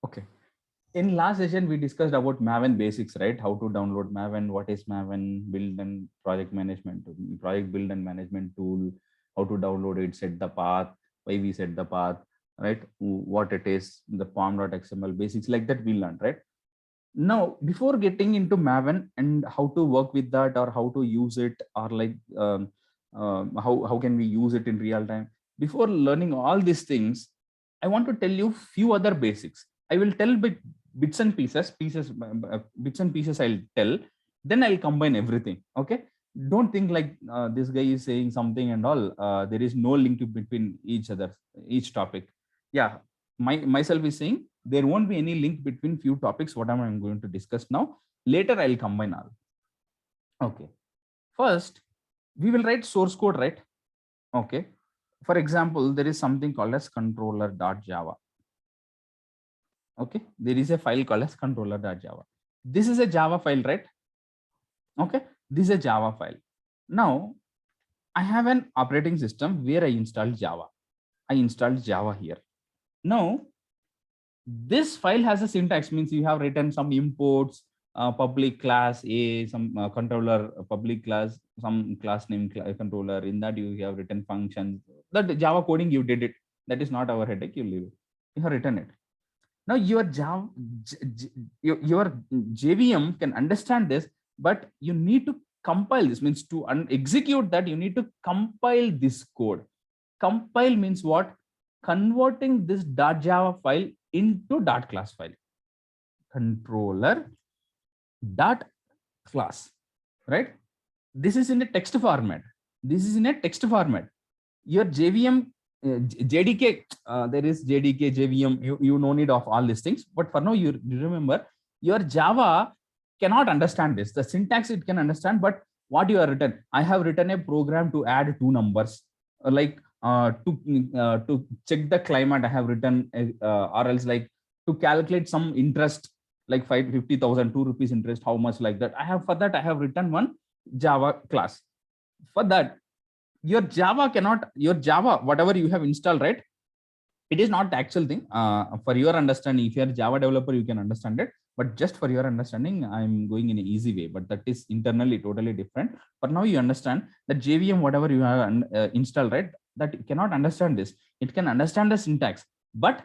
Okay. In last session, we discussed about Maven basics, right? How to download Maven, what is Maven, build and project build and management tool, how to download it, set the path, why we set the path, right? What it is, the pom.xml basics like that we learned, right? Now, before getting into Maven and how to work with that or how to use it or like how can we use it in real time, before learning all these things, I want to tell you few other basics. I will tell bits and bits and pieces I'll tell, then I'll combine everything. Okay. Don't think like this guy is saying something and all. There is no link between each topic. Yeah. Myself is saying there won't be any link between few topics what I'm going to discuss now. Later I'll combine all. Okay. First, we will write source code, right? Okay. For example, there is something called as controller.java. Okay. There is a file called as controller.java. This is a Java file, right? Okay. This is a Java file. Now, I have an operating system where I installed Java. I installed Java here. Now, this file has a syntax, means you have written some imports, public class A, some controller public class, some class name controller. In that you have written functions. That Java coding you did it. That is not our headache. You leave it. You have written it. Now your Java, your JVM can understand this, but you need to compile this. Means to execute that, you need to compile this code. Compile means what? Converting this .java file into .class file. Controller dot class, right? This is in a text format. This is in a text format. Your JVM, JDK, there is JDK, JVM, you no need of all these things. But for now, you remember, your Java cannot understand this. The syntax it can understand, but what you have written, I have written a program to add two numbers, like to check the climate, I have written, or else like to calculate some interest, like 50,000, 2 rupees interest, how much like that. For that, I have written one Java class. For that, your Java, whatever you have installed, right? It is not the actual thing. For your understanding, if you are a Java developer, you can understand it. But just for your understanding, I'm going in an easy way, but that is internally totally different. But now you understand that JVM, whatever you have installed, right? That cannot understand this. It can understand the syntax, but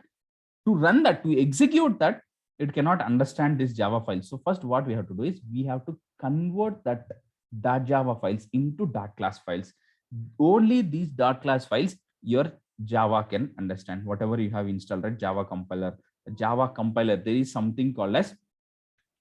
to run that, to execute that, it cannot understand this Java file. So first what we have to do is we have to convert that .java files into .class files. Only these .class files your Java can understand. Whatever you have installed, right? Java compiler, there is something called as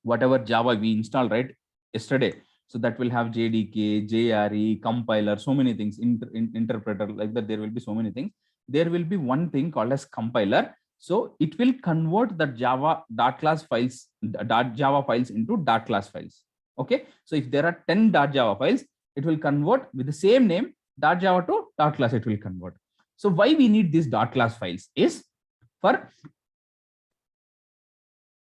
whatever Java we installed, right, yesterday. So that will have JDK, JRE, compiler, so many things, interpreter, like that. There will be so many things. There will be one thing called as compiler. So it will convert the Java .class files, .java files into .class files. Okay. So if there are 10 .java files, it will convert with the same name, .java to .class, it will convert. So why we need these .class files is for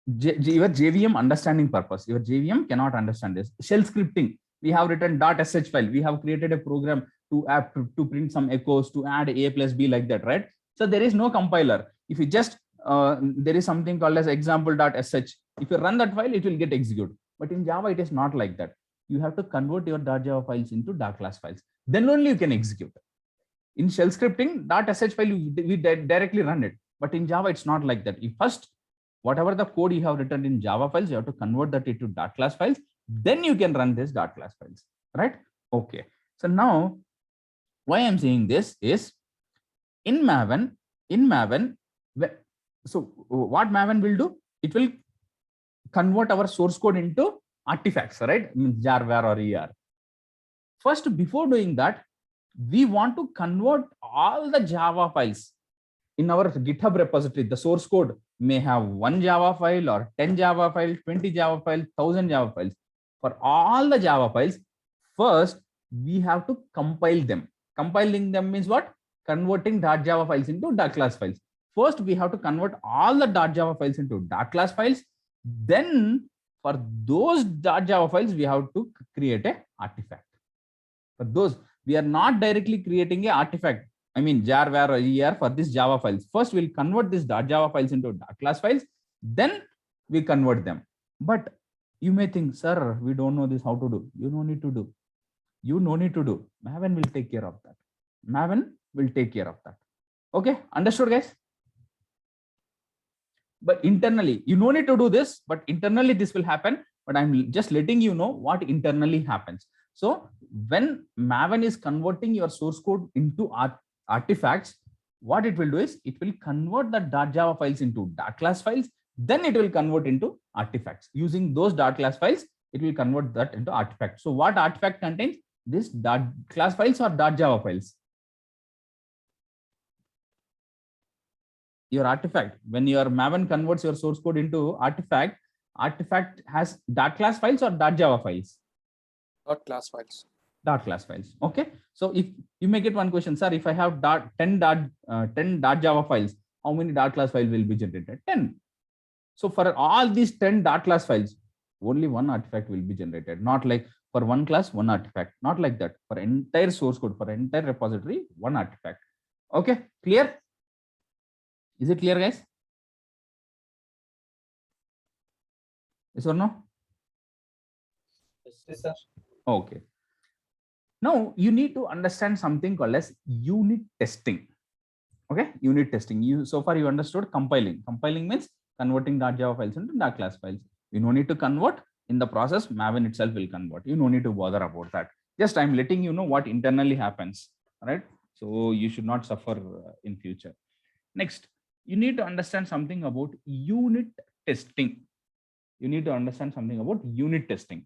your JVM understanding purpose. Your JVM cannot understand this. Shell scripting, we have written .sh file. We have created a program to print some echoes, to add A plus B, like that, right? So there is no compiler. If you just, there is something called as example.sh. If you run that file, it will get executed. But in Java, it is not like that. You have to convert your .java files into .class files. Then only you can execute. In shell scripting, .sh file, we directly run it. But in Java, it's not like that. You first, whatever the code you have written in Java files, you have to convert that into .class files. Then you can run this .class files, right? Okay. So now, why I'm saying this is in Maven, so what Maven will do? It will convert our source code into artifacts, right? Jar, var, or er. First, before doing that, we want to convert all the Java files in our GitHub repository. The source code may have 1 Java file or 10 Java files, 20 Java files, 1000 Java files. For all the Java files, first we have to compile them. Compiling them means what? Converting .java files into .class files. First, we have to convert all the .java files into .class files. Then, for those .java files, we have to create an artifact. For those, we are not directly creating an artifact. I mean, jar, var, or er for this Java files. First, we'll convert this .java files into .class files. then we convert them. But you may think, sir, we don't know this, how to do. You no need to do. You no need to do. Maven will take care of that. Maven will take care of that. Okay, understood, guys? But internally, you no need to do this, but internally this will happen. But I'm just letting you know what internally happens. So when Maven is converting your source code into artifacts, what it will do is it will convert the .java files into .class files. Then it will convert into artifacts. Using those .class files, it will convert that into artifacts. So what artifact contains? This .class files or .java files? Your artifact. When your Maven converts your source code into artifact, artifact has .class files or .java files? .class files. .class files. Okay. So if you may get one question, sir, if I have 10 .java files, how many .class files will be generated? 10. So for all these 10 .class files, only one artifact will be generated. Not like for one class, one artifact. Not like that. For entire source code, for entire repository, one artifact. Okay. Clear? Is it clear, guys? Yes or no? Yes, sir. Okay. Now you need to understand something called as unit testing. Okay, unit testing. So far you understood compiling. Compiling means converting .java files into .class files. You no need to convert. In the process, Maven itself will convert. You no need to bother about that. Just I'm letting you know what internally happens, right? So you should not suffer in future. Next, you need to understand something about unit testing. You need to understand something about unit testing.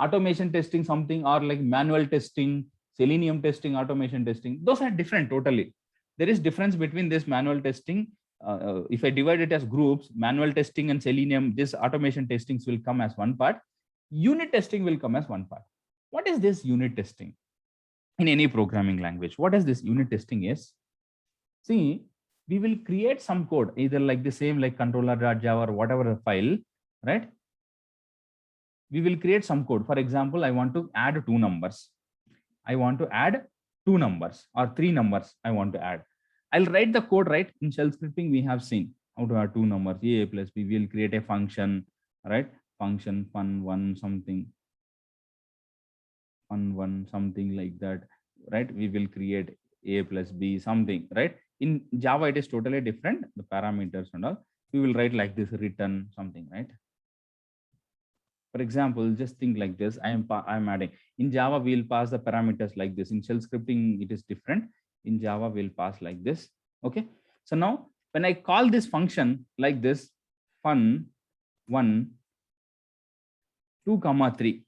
Automation testing something, or like manual testing, Selenium testing, automation testing, those are different totally. There is difference between this manual testing. If I divide it as groups, manual testing and Selenium, this automation testings will come as one part. Unit testing will come as one part. What is this unit testing? In any programming language, what is this unit testing is? See, we will create some code, either like the same like controller.java or whatever file, right? We will create some code. For example, I want to add two numbers. I want to add two numbers or three numbers I want to add. I'll write the code, right? In shell scripting, we have seen how to add two numbers, a plus b. We'll create a function, right? Function fun1 something, fun1 something like that, right? We will create a plus b something, right? In Java, it is totally different. The parameters and all, we will write like this, return something, right? For example, just think like this. I'm adding. In Java, we'll pass the parameters like this. In shell scripting, it is different. In Java, we'll pass like this. Okay. So now when I call this function like this, fun1 2, 3.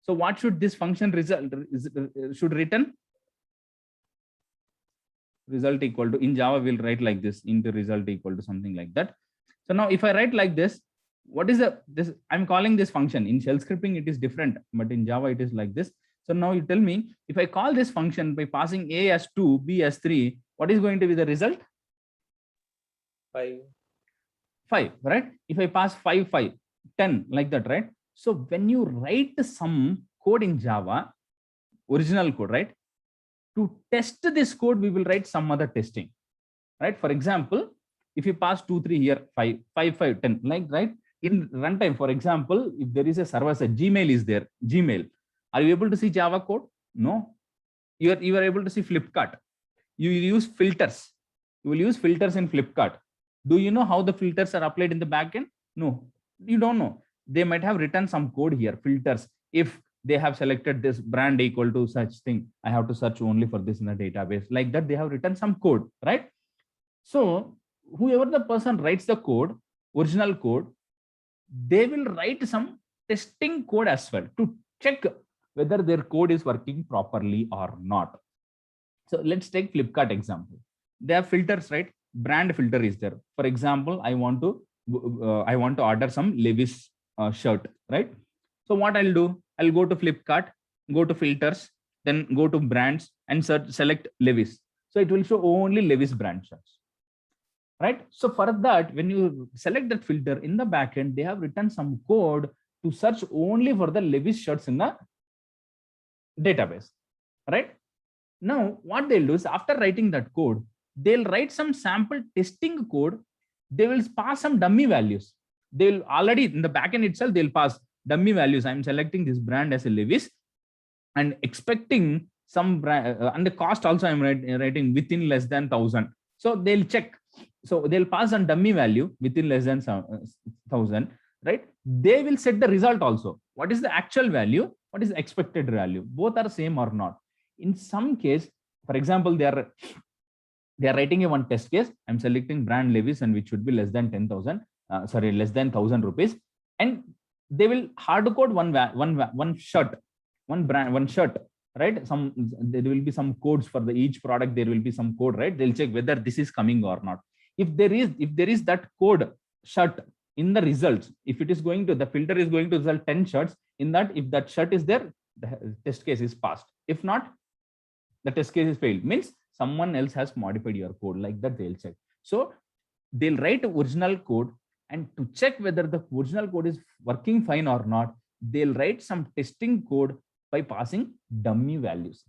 So what should this function should return? Result equal to, in Java, we'll write like this, into result equal to something like that. So now if I write like this, what is this? I'm calling this function. In shell scripting, it is different, but in Java, it is like this. So now you tell me, if I call this function by passing a as 2, b as 3, what is going to be the result? 5. 5, right? If I pass 5, 5, 10, like that, right? So when you write some code in Java, original code, right? To test this code, we will write some other testing, right? For example, if you pass 2, 3 here, 5, 5, 5, 10, like, right? In runtime, for example, if there is a server side, Gmail is there, Gmail. Are you able to see Java code? No. You are able to see Flipkart. You use filters. You will use filters in Flipkart. Do you know how the filters are applied in the backend? No, you don't know. They might have written some code here, filters. If they have selected this brand equal to such thing, I have to search only for this in the database. Like that, they have written some code, right? So whoever the person writes the code, original code, they will write some testing code as well to check whether their code is working properly or not. So let's take Flipkart example. They have filters, right? Brand filter is there. For example, I want to order some Levi's shirt, right? So what I'll do, I'll go to Flipkart, go to filters, then go to brands and select Levi's. So it will show only Levi's brand shirts, right? So for that, when you select that filter in the backend, they have written some code to search only for the Levi's shirts in the database, right? Now, what they'll do is after writing that code, they'll write some sample testing code they will pass some dummy values. They will already in the backend itself, they'll pass dummy values. I'm selecting this brand as a Levi's and expecting some brand, and the cost also I'm writing within less than 1,000. So they'll check. So they'll pass on dummy value within less than 1,000, right? They will set the result also. What is the actual value? What is the expected value? Both are same or not. In some case, for example, they are writing a one test case. I'm selecting brand Levi's and which should be less than 10,000, less than 1,000 rupees. And they will hard code one shirt, one brand, one shirt, right? There will be some codes for each product. There will be some code, right? They'll check whether this is coming or not. If there is that code shirt in the results, if it is going to, the filter is going to result 10 shirts in that, if that shirt is there, the test case is passed. If not, the test case is failed. Means someone else has modified your code. Like that they'll check. So they'll write original code, and to check whether the original code is working fine or not, they'll write some testing code by passing dummy values.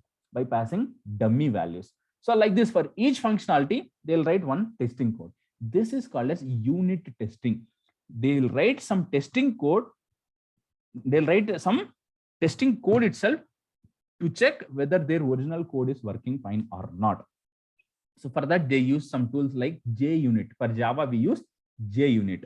So like this, for each functionality, they'll write one testing code. This is called as unit testing. They'll write some testing code. They'll write some testing code itself to check whether their original code is working fine or not. So for that, they use some tools like JUnit. For Java, we use JUnit.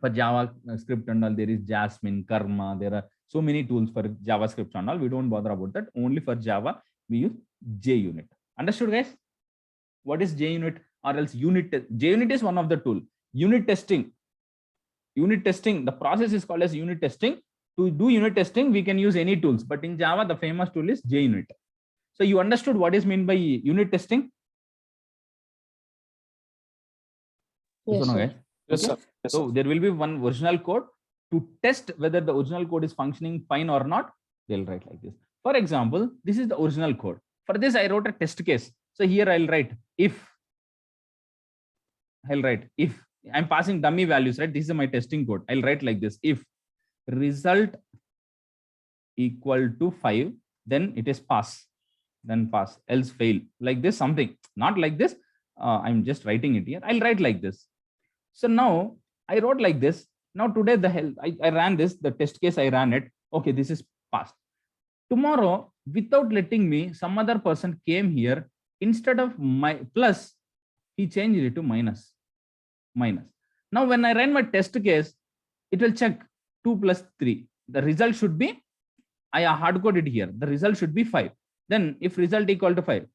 For JavaScript and all, there is Jasmine, Karma. There are so many tools for JavaScript and all. We don't bother about that. Only for Java, we use JUnit. Understood, guys? What is JUnit or else unit? JUnit is one of the tool. Unit testing. The process is called as unit testing. To do unit testing, we can use any tools, but in Java, the famous tool is JUnit. So you understood what is meant by unit testing? Yes, sir. Yes, sir. Yes, So there will be one original code. To test whether the original code is functioning fine or not, they'll write like this. For example, this is the original code. For this, I wrote a test case. So here I'll write if. I'm passing dummy values, right? This is my testing code. I'll write like this. If result equal to 5, then it is pass. Then pass, else fail. Like this, something. Not like this. I'm just writing it here. I'll write like this. So now I wrote like this. Now today I ran this, the test case, I ran it. Okay, this is passed. Tomorrow, without letting me, some other person came here. Instead of my plus, he changed it to minus. Now when I run my test case, it will check 2 plus 3. The result should be, I hard coded here. The result should be 5. Then if result equal to 5,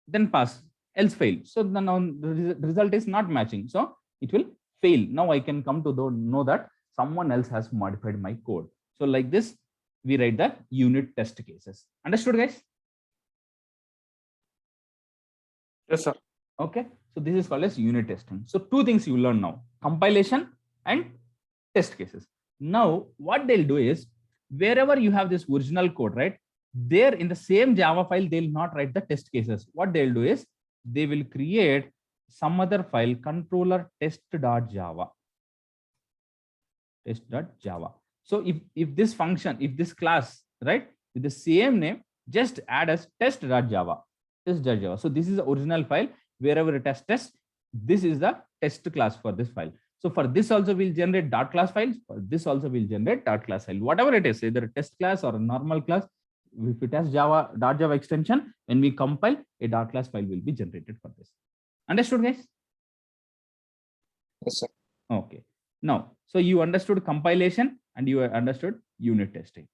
then pass, else fail. So now the result is not matching. So it will fail. Now I can come to know that someone else has modified my code. So like this, we write the unit test cases. Understood, guys? Yes, sir. Okay. So this is called as unit testing. So two things you learn now: compilation and test cases. Now what they'll do is, wherever you have this original code, right, there in the same Java file, they'll not write the test cases. What they'll do is, they will create some other file, controller test.java. So if this function, if this class, right, with the same name, just add as test.java. So this is the original file. Wherever it has test, this is the test class for this file. So for this also we'll generate dot class files. For this also we'll generate dot class file. Whatever it is, either a test class or a normal class. If it has Java extension, when we compile, a dot class file will be generated for this. Understood, guys? Yes, sir. Okay. Now, so you understood compilation and you understood unit testing.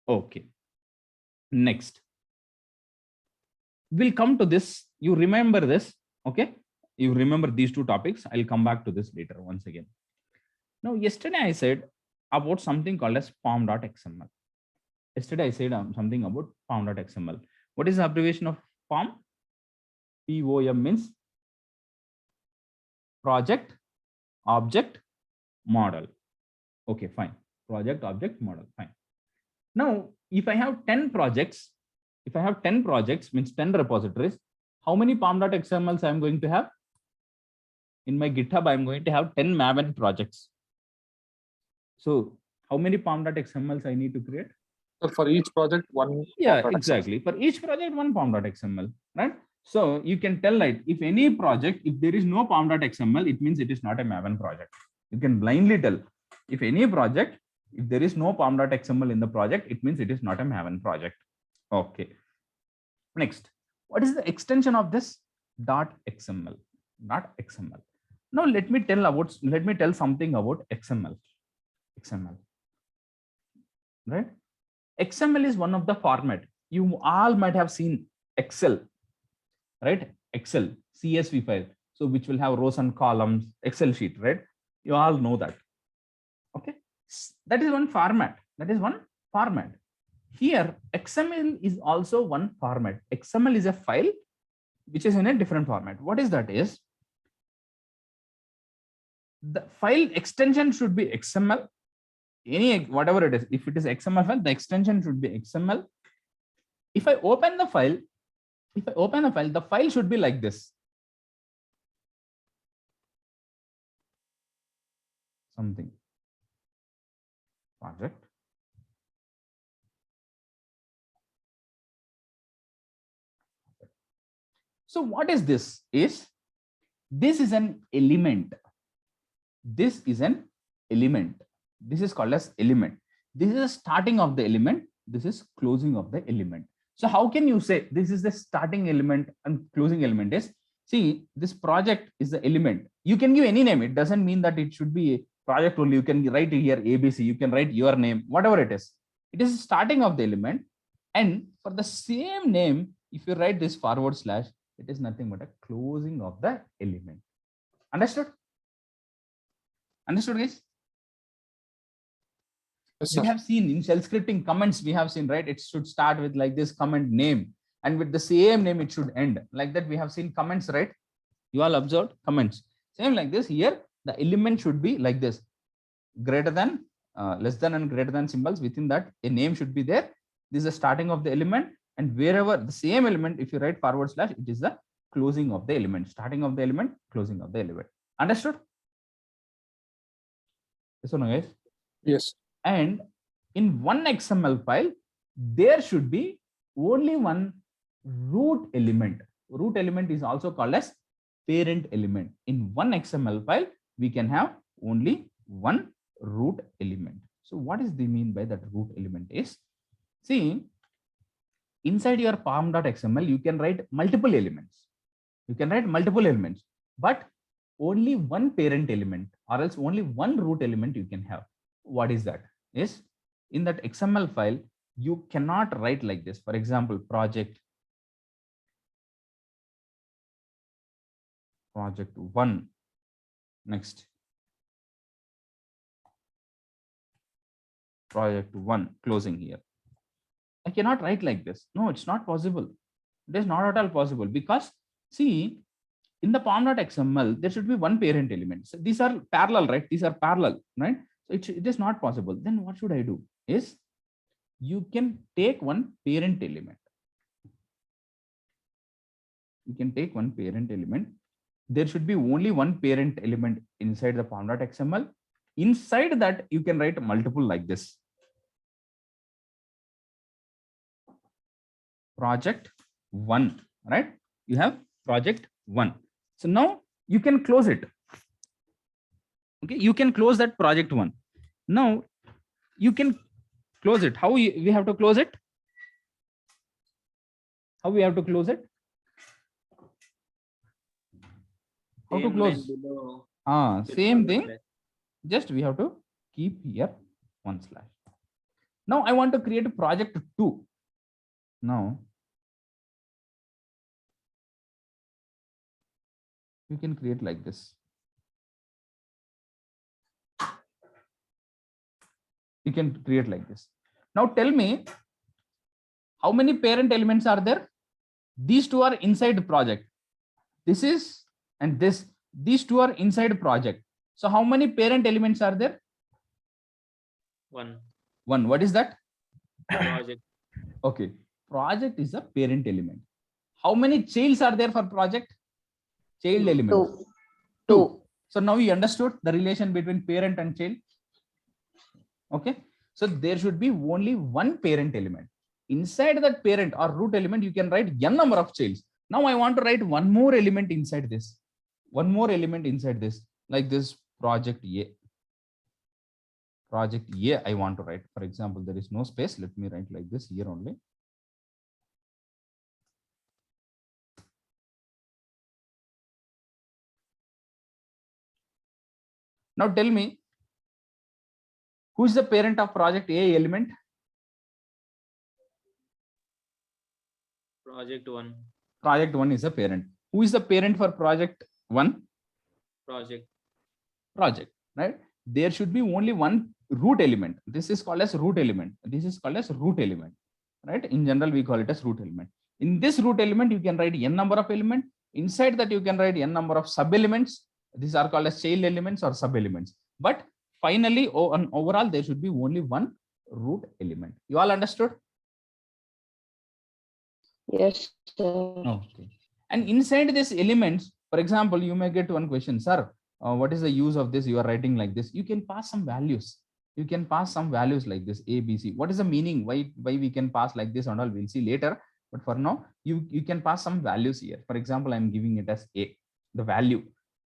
Okay. Next, we'll come to this. You remember this. Okay. You remember these two topics. I'll come back to this later once again. Now, yesterday I said about something called as pom.xml. Yesterday I said something about pom.xml. What is the abbreviation of POM? POM means project object model. Okay, fine. Project object model. Fine. Now, if I have 10 projects, means 10 repositories, how many pom.xmls I'm going to have? In my GitHub, I'm going to have 10 Maven projects. So how many pom.xmls I need to create? So for each project, one. Yeah, exactly. For each project, one pom.xml, right? So you can tell, right, if any project, if there is no pom.xml, it means it is not a Maven project. You can blindly tell if any project, if there is no pom.xml in the project, it means it is not a Maven project. Okay. Next, what is the extension of this .xml? .xml. Now let me tell something about XML. Right? XML is one of the format. You all might have seen Excel, right? Excel, CSV file. So which will have rows and columns, Excel sheet, right? You all know that. Okay. That is one format. Here, XML is also one format. XML is a file which is in a different format. What is that? Is the file extension should be XML. Any whatever it is, if it is XML file, the extension should be XML. If I open the file, the file should be like this. Something. Project. So what is this? This is an element. This is an element. This is called as element. This is the starting of the element. This is closing of the element. So how can you say this is the starting element and closing element is? See, this project is the element. You can give any name. It doesn't mean that it should be a project only. You can write here ABC. You can write your name, whatever it is. It is starting of the element. And for the same name, if you write this /, it is nothing but a closing of the element. Understood? Understood, guys? Yes, We sir. have seen in shell scripting comments, we have seen, right? It should start with like this comment name, and with the same name, it should end like that. We have seen comments, right? You all observed comments. Same like this here, the element should be like this, greater than, less than and greater than symbols. Within that, a name should be there. This is the starting of the element, and wherever the same element, if you write /, it is the closing of the element, starting of the element, closing of the element. Understood? Yes or no, guys? Yes. And in one XML file, there should be only one root element. Root element is also called as parent element. In one XML file, we can have only one root element. So what is the mean by that root element is? See, inside your pom.xml, you can write multiple elements. But only one parent element, or else only one root element you can have. What is that? Is in that XML file, you cannot write like this. For example, project 1. Next, project 1 closing here. I cannot write like this. No, it's not possible. It is not at all possible, because see, in the pom.xml, there should be one parent element. So these are parallel, right? These are parallel, right? So it is not possible. Then what should I do? Is you can take one parent element. You can take one parent element. There should be only one parent element inside the pom.xml. Inside that, you can write multiple like this. Project 1, right? You have project 1. So now you can close it. Okay, you can close that project 1. Now you can close it. How we have to close it? How we have to close it? How to close? Same thing. Just we have to keep here /. Now I want to create a project 2. Now you can create like this. You can create like this. Now tell me, how many parent elements are there? These two are inside the project. This is and this. These two are inside project. So how many parent elements are there? 1. What is that? Project. Okay. Project is a parent element. How many childs are there for project? Child elements. 2. So now you understood the relation between parent and child. Okay. So there should be only one parent element. Inside that parent or root element, you can write n number of childs. Now I want to write one more element inside this. One more element inside this, like this project A. Project A I want to write. For example, there is no space. Let me write like this here only. Now tell me, who is the parent of project A element? Project 1. Project 1 is a parent. Who is the parent for project 1? Project. Project, right? There should be only one root element. This is called as root element. This is called as root element, right? In general, we call it as root element. In this root element, you can write n number of elements. Inside that, you can write n number of sub elements. These are called as child elements or sub elements. But finally, overall, there should be only one root element. You all understood? Yes, sir. Okay. And inside this elements, for example, you may get one question, sir, what is the use of this? You are writing like this. You can pass some values. You can pass some values like this, A, B, C. What is the meaning? Why we can pass like this and all? We'll see later. But for now, you can pass some values here. For example, I'm giving it as A, the value.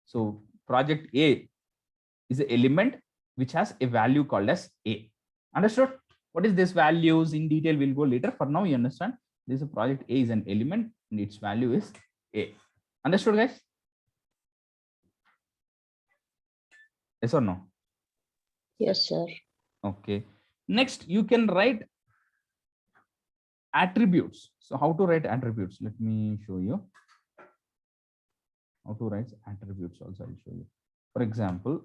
So project A is an element which has a value called as A. Understood? What is this values in detail? We'll go later. For now, you understand this project A is an element and its value is A. Understood, guys? Yes or no? Yes, sir. Okay. Next, you can write attributes. So how to write attributes? Let me show you. How to write attributes also I'll show you. For example,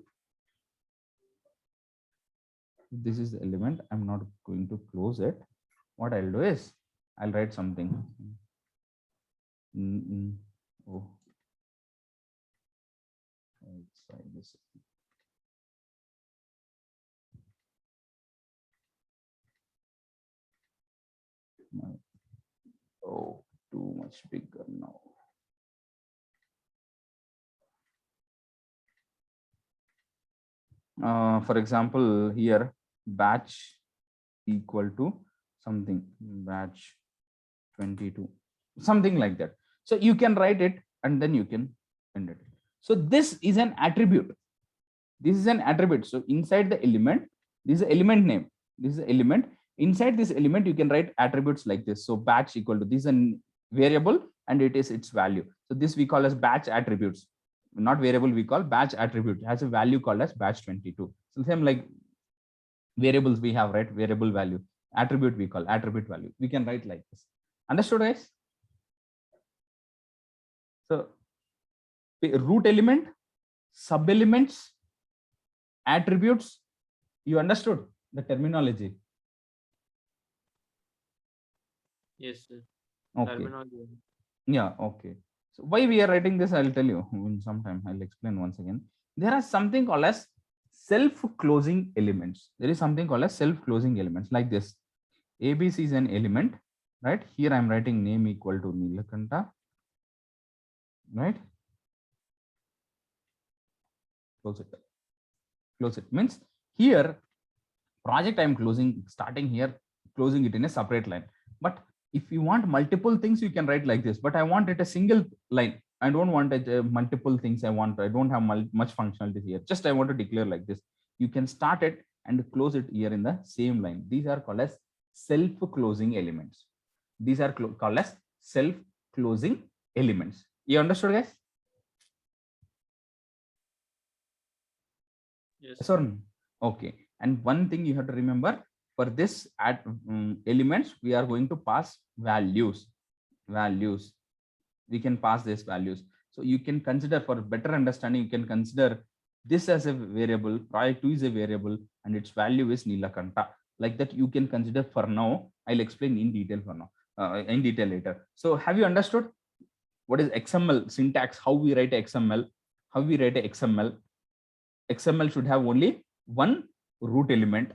this is the element. I'm not going to close it. What I'll do is I'll write something. Oh. Outside this. Oh, too much bigger now. For example, here batch equal to something, batch 22, something like that. So you can write it and then you can end it. So this is an attribute. This is an attribute. So inside the element, this is the element name. This is the element. Inside this element, you can write attributes like this. So batch equal to, this is a variable and it is its value. So this we call as batch attributes. Not variable, we call batch attribute. It has a value called as batch 22. So same like variables we have, right? Variable value. Attribute we call attribute value. We can write like this. Understood, guys? So root element, sub elements, attributes. You understood the terminology? Yes, sir. Okay. Terminology. Yeah, okay. So why we are writing this, I'll tell you in some time. I'll explain once again. There are something called as self-closing elements. There is something called as self-closing elements like this. ABC is an element, right? Here I'm writing name equal to Nilakanta, right? Close it. Close it means here project I'm closing, starting here, closing it in a separate line. But if you want multiple things, you can write like this, but I want it a single line. I don't want it multiple things. I don't have much functionality here. Just I want to declare like this. You can start it and close it here in the same line. These are called as self-closing elements. These are called as self-closing elements. You understood, guys? Yes. Okay. And one thing you have to remember, for this elements, we are going to pass values. We can pass these values. So you can consider, for better understanding, you can consider this as a variable, project 2 is a variable, and its value is Nilakanta. Like that, you can consider for now. I'll explain in detail for now, in detail later. So have you understood what is XML syntax, how we write XML, how we write a XML? XML should have only one root element.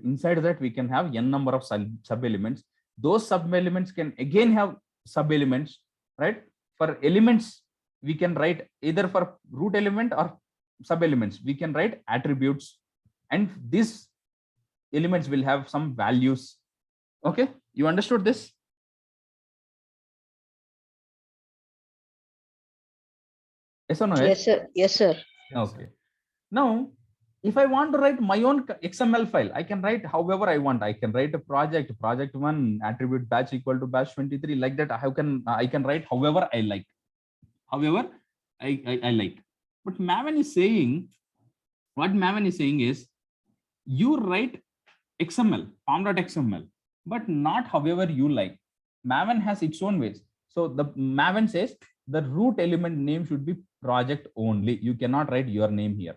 Inside that, we can have n number of sub elements. Those sub elements can again have sub elements, right? For elements, we can write either for root element or sub elements. We can write attributes, and these elements will have some values. Okay, you understood this? Yes or no? Yes, sir. Yes, sir. Okay. Now, if I want to write my own XML file, I can write however I want. I can write a project one attribute batch equal to batch 23, like that. I can write however I like. However, I like. But Maven is saying, what Maven is saying is, you write XML, pom.xml, but not however you like. Maven has its own ways. So the Maven says the root element name should be project only. You cannot write your name here.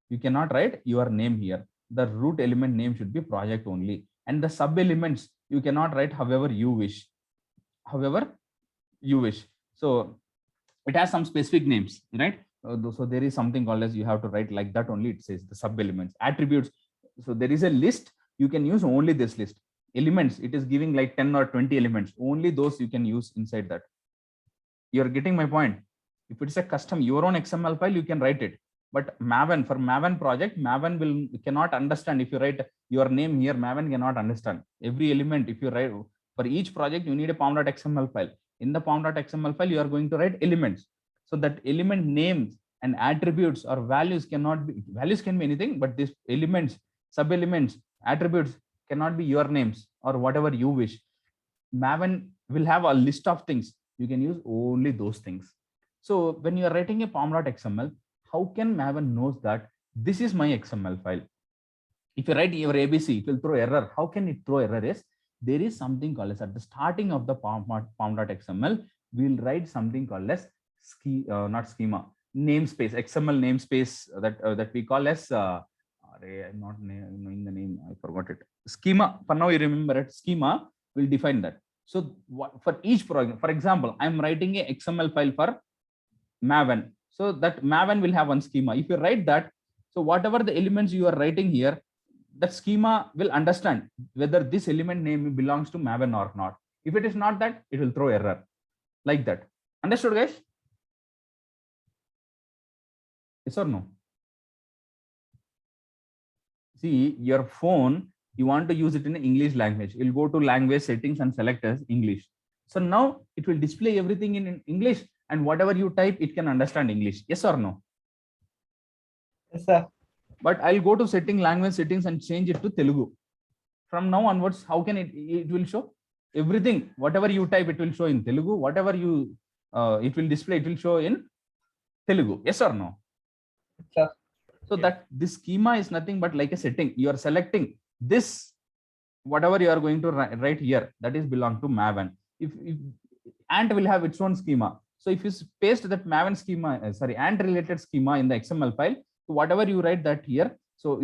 You cannot write your name here. The root element name should be project only. And the sub elements, you cannot write however you wish. However you wish. So it has some specific names, right? So there is something called as, you have to write like that only. It says the sub elements, attributes. So there is a list. You can use only this list. Elements, it is giving like 10 or 20 elements. Only those you can use inside that. You're getting my point. If it's a custom, your own XML file, you can write it. But Maven, for Maven project, Maven cannot understand. If you write your name here, Maven cannot understand. Every element, if you write for each project, you need a pom.xml file. In the pom.xml file, you are going to write elements. So that element names and attributes or values cannot be, values can be anything, but these elements, sub elements, attributes cannot be your names or whatever you wish. Maven will have a list of things. You can use only those things. So when you are writing a pom.xml, how can Maven knows that this is my XML file? If you write your ABC, it will throw error. How can it throw error? Is there is something called as, at the starting of the pom.xml, we'll write something called as not schema, namespace, XML namespace that we call as I'm not knowing the name, I forgot it. Schema. For now, you remember it. Schema will define that. So for each program, for example, I'm writing a XML file for Maven. So that Maven will have one schema. If you write that, so whatever the elements you are writing here, that schema will understand whether this element name belongs to Maven or not. If it is not that, it will throw error like that. Understood, guys? Yes or no? See, your phone, you want to use it in English language. You'll go to language settings and select as English. So now it will display everything in English, and whatever you type, it can understand English. Yes or no? Yes, sir. But I'll go to language settings and change it to Telugu. From now onwards, how can it will show everything? Whatever you type, it will show in Telugu. Whatever you it will display, it will show in Telugu. Yes or no? Sir. So that this schema is nothing but like a setting. You are selecting this, whatever you are going to write here, that is belong to Maven. If Ant will have its own schema. So if you paste that Maven schema, Ant related schema in the XML file, so whatever you write that here, so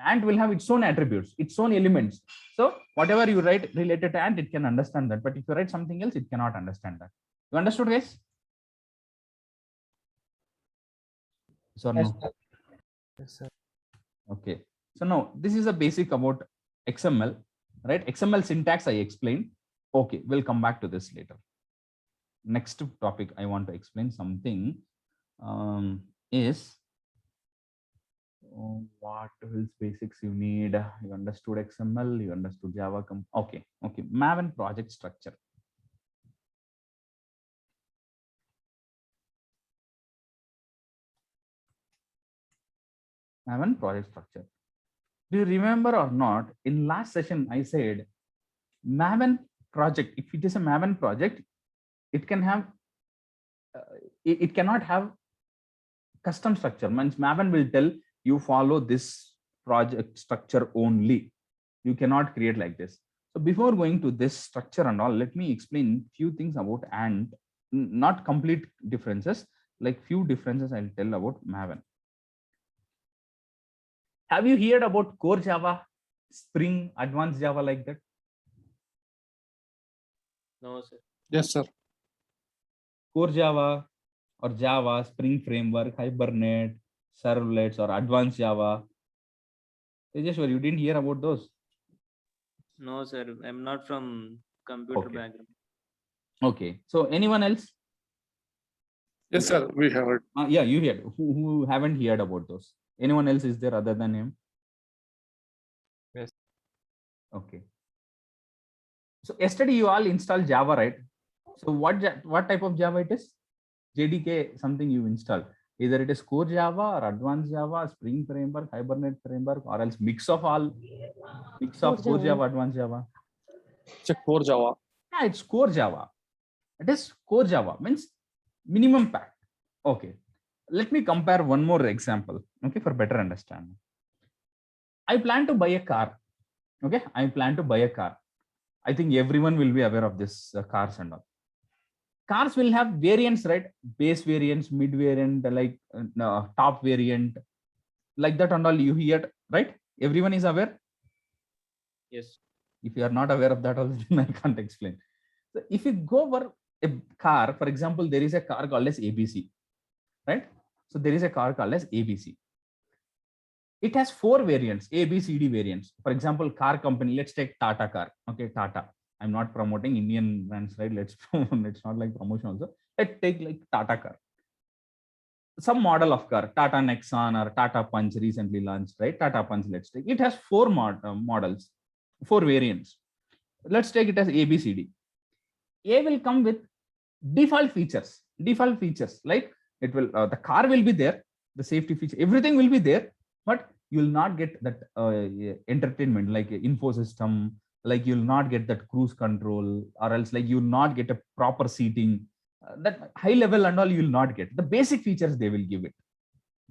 Ant will have its own attributes, its own elements. So whatever you write related to Ant, it can understand that. But if you write something else, it cannot understand that. You understood, guys? So no. Yes, sir. Okay. So now this is a basic about XML, right? XML syntax I explained. Okay, we'll come back to this later. Next topic I want to explain something is what else basics you need. You understood XML, you understood Java. Okay. Maven project structure. Maven project structure. Do you remember or not? In last session, I said Maven project, if it is a Maven project, it can have, it cannot have custom structure. Means Maven will tell you follow this project structure only. You cannot create like this. So before going to this structure and all, let me explain few things about Ant, not complete differences, like few differences I'll tell about Maven. Have you heard about core Java, Spring, advanced Java like that? No, sir. Yes, sir. Core Java or Java, Spring Framework, Hibernate, Servlets, or advanced Java. Tejeshwar, you didn't hear about those? No, sir. I'm not from computer Okay. background. Okay. So anyone else? Yes, sir. We heard. Yeah, you heard. Who haven't heard about those? Anyone else is there other than him? Yes. Okay. So yesterday you all installed Java, right? So what type of Java it is? JDK something you install. Either it is core Java or advanced Java, Spring framework, Hibernate framework, or else mix of all, mix of core Java, advanced Java. Check core Java. Yeah, it's core Java. It is core Java, means minimum pack. Okay. Let me compare one more example, okay, for better understanding. I plan to buy a car. Okay, I plan to buy a car. I think everyone will be aware of this cars and all. Cars will have variants, right? Base variants, mid variant, like top variant, like that and all you hear, right? Everyone is aware. Yes. If you are not aware of that, also I can't explain. So if you go over a car, for example, there is a car called as ABC, right? So there is a car called as ABC. It has 4 variants, A, B, C, D variants. For example, car company, let's take Tata car. Okay, Tata. I'm not promoting Indian brands, right? Let's it's not like promotion also. Let's take like Tata car. Some model of car, Tata Nexon or Tata Punch recently launched, right? Tata Punch, let's take. It has 4 models, 4 variants. Let's take it as A, B, C, D. A will come with default features. Default features like it will, the car will be there, the safety feature, everything will be there, but you will not get that entertainment like info system, like you will not get that cruise control, or else like you will not get a proper seating. That high level and all you will not get. The basic features they will give it.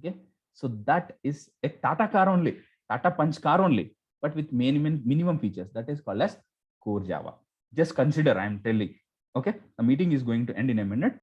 Okay, so that is a Tata car only, Tata Punch car only, but with minimum features. That is called as core Java. Just consider, I am telling. Okay, the meeting is going to end in a minute.